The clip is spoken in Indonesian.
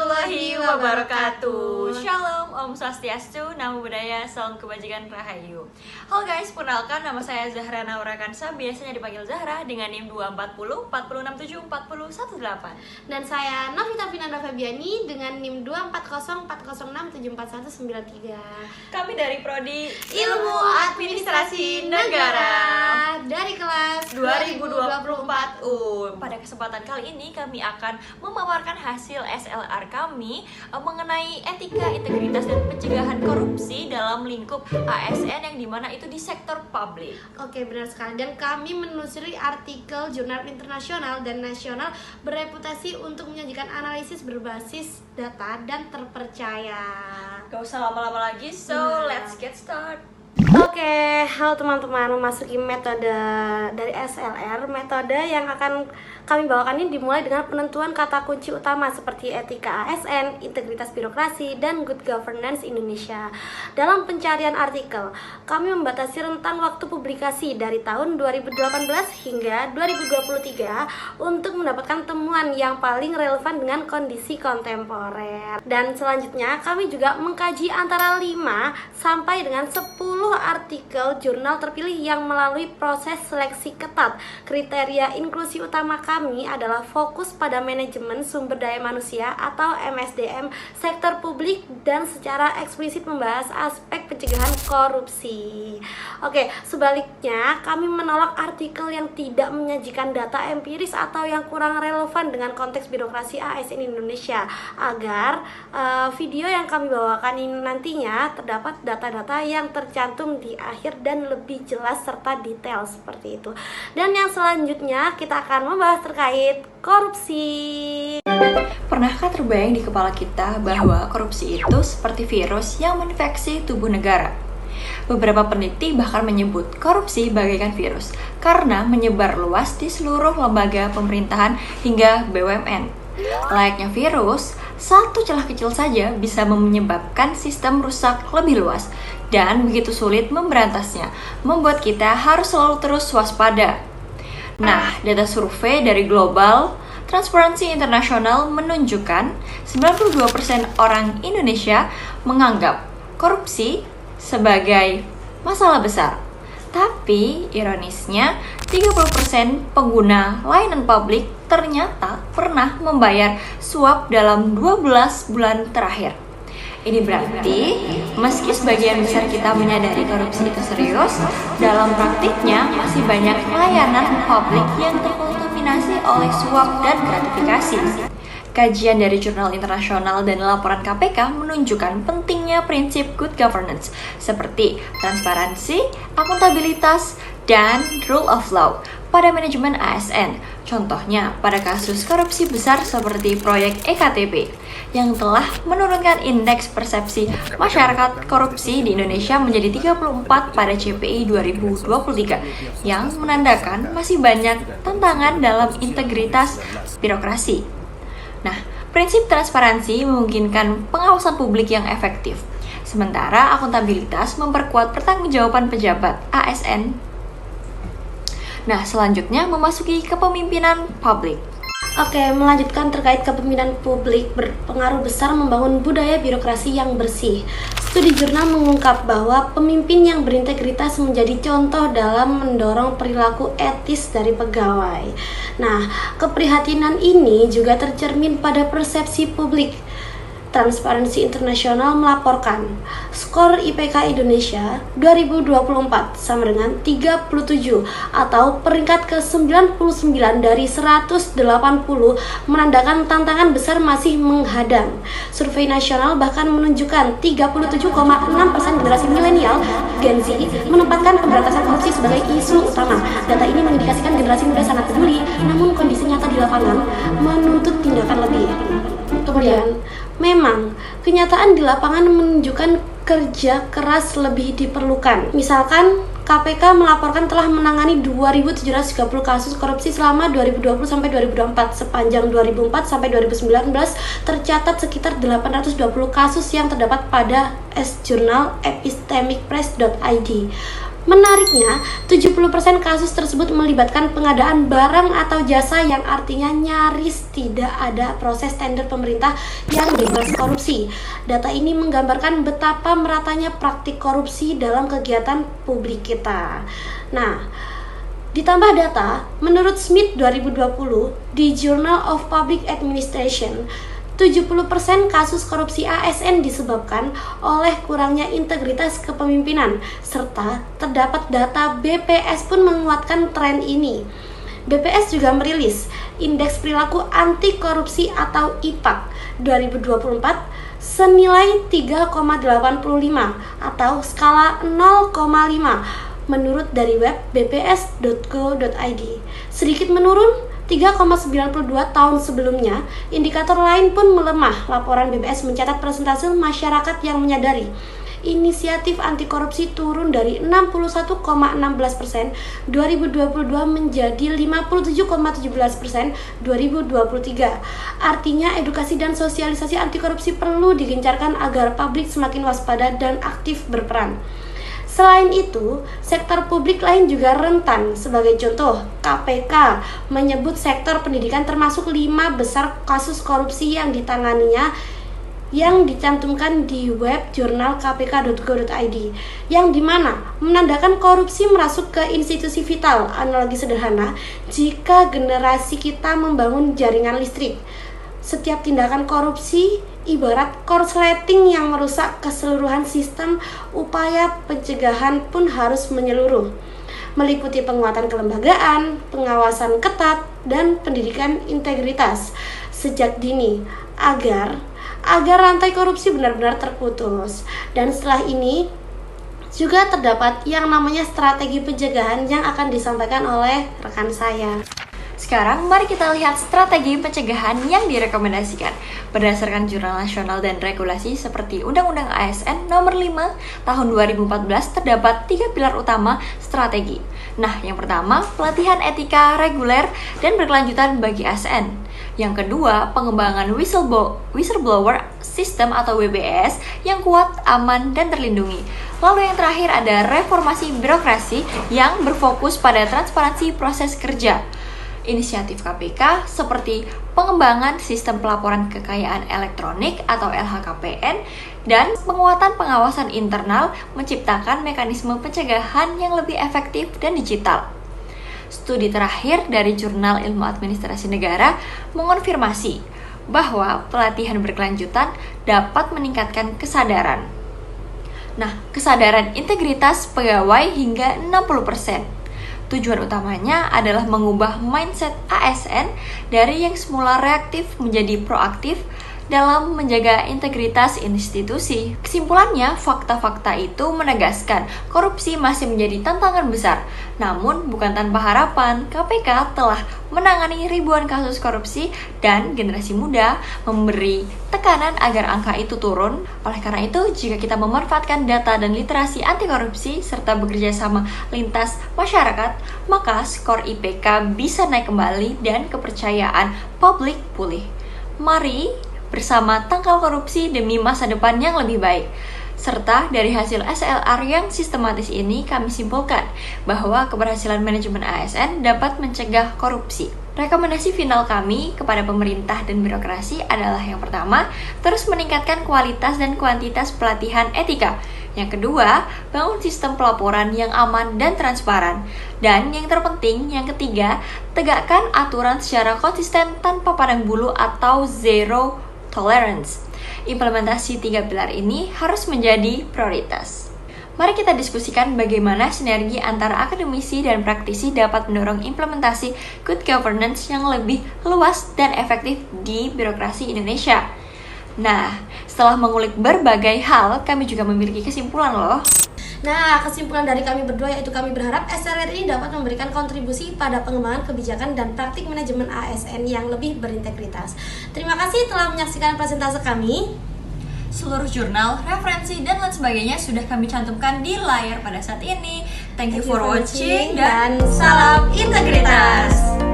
warahmatullahi wabarakatuh. Shalom, Om Swastiastu, Namo Buddhaya, Salam Kebajikan Rahayu. Halo guys, perkenalkan nama saya Zahra Naura Kansa, biasanya dipanggil Zahra dengan NIM 240 467 4018. Dan saya Novita Vinanda Fabiani dengan NIM 240 406 74193. Kami dari Prodi Ilmu Administrasi Negara dari kelas 2024 Pada kesempatan kali ini kami akan memaparkan hasil SLR kami mengenai etika, integritas, dan pencegahan korupsi dalam lingkup ASN yang dimana itu di sektor publik. Oke, benar sekali. Dan kami menelusuri artikel jurnal internasional dan nasional bereputasi untuk menyajikan analisis berbasis data dan terpercaya. Gak usah lama-lama lagi, so let's get start. Oke, halo teman-teman, memasuki metode dari SLR. Metode yang akan kami bawakan ini dimulai dengan penentuan kata kunci utama seperti etika ASN, integritas birokrasi, dan good governance Indonesia. Dalam pencarian artikel, kami membatasi rentang waktu publikasi dari tahun 2018 hingga 2023 untuk mendapatkan temuan yang paling relevan dengan kondisi kontemporer. Dan selanjutnya, kami juga mengkaji antara 5 sampai dengan 10 artikel jurnal terpilih yang melalui proses seleksi ketat. Kriteria inklusi utama kami adalah fokus pada manajemen sumber daya manusia atau MSDM sektor publik dan secara eksplisit membahas aspek pencegahan korupsi. Oke, sebaliknya kami menolak artikel yang tidak menyajikan data empiris atau yang kurang relevan dengan konteks birokrasi ASN Indonesia agar video yang kami bawakan ini nantinya terdapat data-data yang tercantum di akhir dan lebih jelas serta detail seperti itu. Dan yang selanjutnya kita akan membahas terkait korupsi. Pernahkah terbayang di kepala kita bahwa korupsi itu seperti virus yang menginfeksi tubuh negara? Beberapa peneliti bahkan menyebut korupsi bagaikan virus karena menyebar luas di seluruh lembaga pemerintahan hingga BUMN. Layaknya virus, satu celah kecil saja bisa menyebabkan sistem rusak lebih luas dan begitu sulit memberantasnya, membuat kita harus selalu terus waspada. Nah, data survei dari Global Transparency International menunjukkan 92% orang Indonesia menganggap korupsi sebagai masalah besar. Tapi ironisnya 30% pengguna layanan publik ternyata pernah membayar suap dalam 12 bulan terakhir. Ini berarti meski sebagian besar kita menyadari korupsi itu serius, dalam praktiknya masih banyak layanan publik yang terkontaminasi oleh suap dan gratifikasi. Kajian dari jurnal internasional dan laporan KPK menunjukkan pentingnya prinsip good governance seperti transparansi, akuntabilitas, dan rule of law pada manajemen ASN. Contohnya pada kasus korupsi besar seperti proyek EKTP yang telah menurunkan indeks persepsi masyarakat korupsi di Indonesia menjadi 34 pada CPI 2023 yang menandakan masih banyak tantangan dalam integritas birokrasi. Nah, prinsip transparansi memungkinkan pengawasan publik yang efektif, sementara akuntabilitas memperkuat pertanggungjawaban pejabat ASN. Nah, selanjutnya memasuki kepemimpinan publik. Oke, melanjutkan terkait kepemimpinan publik berpengaruh besar membangun budaya birokrasi yang bersih. Studi jurnal mengungkap bahwa pemimpin yang berintegritas menjadi contoh dalam mendorong perilaku etis dari pegawai. Nah, keprihatinan ini juga tercermin pada persepsi publik. Transparansi Internasional melaporkan skor IPK Indonesia 2024 sama dengan 37 atau peringkat ke-99 dari 180 menandakan tantangan besar masih menghadang. Survei nasional bahkan menunjukkan 37,6% generasi milenial Gen Z menempatkan pemberantasan korupsi sebagai isu utama. Data ini mengindikasikan generasi muda sangat peduli, namun kondisi nyata di lapangan menuntut tindakan lebih. Kemudian, memang kenyataan di lapangan menunjukkan kerja keras lebih diperlukan. Misalkan, KPK melaporkan telah menangani 2.730 kasus korupsi selama 2020 sampai 2024. Sepanjang 2004 sampai 2019 tercatat sekitar 820 kasus yang terdapat pada S-Jurnal epistemicpress.id. Menariknya, 70% kasus tersebut melibatkan pengadaan barang atau jasa yang artinya nyaris tidak ada proses tender pemerintah yang bebas korupsi. Data ini menggambarkan betapa meratanya praktik korupsi dalam kegiatan publik kita. Nah, ditambah data, menurut Smith 2020 di Journal of Public Administration, 70% kasus korupsi ASN disebabkan oleh kurangnya integritas kepemimpinan, serta terdapat data BPS pun menguatkan tren ini. BPS juga merilis Indeks Perilaku Anti Korupsi atau IPAK 2024 senilai 3,85 atau skala 0,5 menurut dari web bps.go.id. Sedikit menurun 3,92 tahun sebelumnya. Indikator lain pun melemah. Laporan BPS mencatat persentase masyarakat yang menyadari inisiatif anti korupsi turun dari 61,16% 2022 menjadi 57,17% 2023. Artinya edukasi dan sosialisasi anti korupsi perlu digencarkan agar publik semakin waspada dan aktif berperan. Selain itu, sektor publik lain juga rentan. Sebagai contoh, KPK menyebut sektor pendidikan termasuk 5 besar kasus korupsi yang ditanganinya yang dicantumkan di web jurnal kpk.go.id, yang dimana menandakan korupsi merasuk ke institusi vital. Analogi sederhana, jika generasi kita membangun jaringan listrik, setiap tindakan korupsi ibarat korsleting yang merusak keseluruhan sistem. Upaya pencegahan pun harus menyeluruh, meliputi penguatan kelembagaan, pengawasan ketat, dan pendidikan integritas sejak dini agar rantai korupsi benar-benar terputus. Dan setelah ini juga terdapat yang namanya strategi pencegahan yang akan disampaikan oleh rekan saya. Sekarang mari kita lihat strategi pencegahan yang direkomendasikan berdasarkan Jurnal Nasional dan Regulasi seperti Undang-Undang ASN Nomor 5 Tahun 2014. Terdapat 3 pilar utama strategi. Nah, yang pertama, pelatihan etika reguler dan berkelanjutan bagi ASN. Yang kedua, pengembangan whistleblower system atau WBS yang kuat, aman, dan terlindungi. Lalu yang terakhir ada reformasi birokrasi yang berfokus pada transparansi proses kerja. Inisiatif KPK seperti pengembangan sistem pelaporan kekayaan elektronik atau LHKPN dan penguatan pengawasan internal menciptakan mekanisme pencegahan yang lebih efektif dan digital. Studi terakhir dari Jurnal Ilmu Administrasi Negara mengonfirmasi bahwa pelatihan berkelanjutan dapat meningkatkan kesadaran. Nah, kesadaran integritas pegawai hingga 60%. Tujuan utamanya adalah mengubah mindset ASN dari yang semula reaktif menjadi proaktif dalam menjaga integritas institusi. Kesimpulannya, fakta-fakta itu menegaskan korupsi masih menjadi tantangan besar. Namun, bukan tanpa harapan, KPK telah menangani ribuan kasus korupsi dan generasi muda memberi tekanan agar angka itu turun. Oleh karena itu, jika kita memanfaatkan data dan literasi anti korupsi serta bekerja sama lintas masyarakat, maka skor IPK bisa naik kembali dan kepercayaan publik pulih. Mari bersama tangkal korupsi demi masa depan yang lebih baik. Serta dari hasil SLR yang sistematis ini kami simpulkan bahwa keberhasilan manajemen ASN dapat mencegah korupsi. Rekomendasi final kami kepada pemerintah dan birokrasi adalah yang pertama, terus meningkatkan kualitas dan kuantitas pelatihan etika. Yang kedua, bangun sistem pelaporan yang aman dan transparan. Dan yang terpenting, yang ketiga, tegakkan aturan secara konsisten tanpa pandang bulu atau zero tolerance. Implementasi 3 pilar ini harus menjadi prioritas. Mari kita diskusikan bagaimana sinergi antara akademisi dan praktisi dapat mendorong implementasi good governance yang lebih luas dan efektif di birokrasi Indonesia. Nah, setelah mengulik berbagai hal, kami juga memiliki kesimpulan loh. Nah, kesimpulan dari kami berdua yaitu kami berharap SLR ini dapat memberikan kontribusi pada pengembangan kebijakan dan praktik manajemen ASN yang lebih berintegritas. Terima kasih telah menyaksikan presentasi kami. Seluruh jurnal, referensi, dan lain sebagainya sudah kami cantumkan di layar pada saat ini. Thank you for watching dan salam integritas.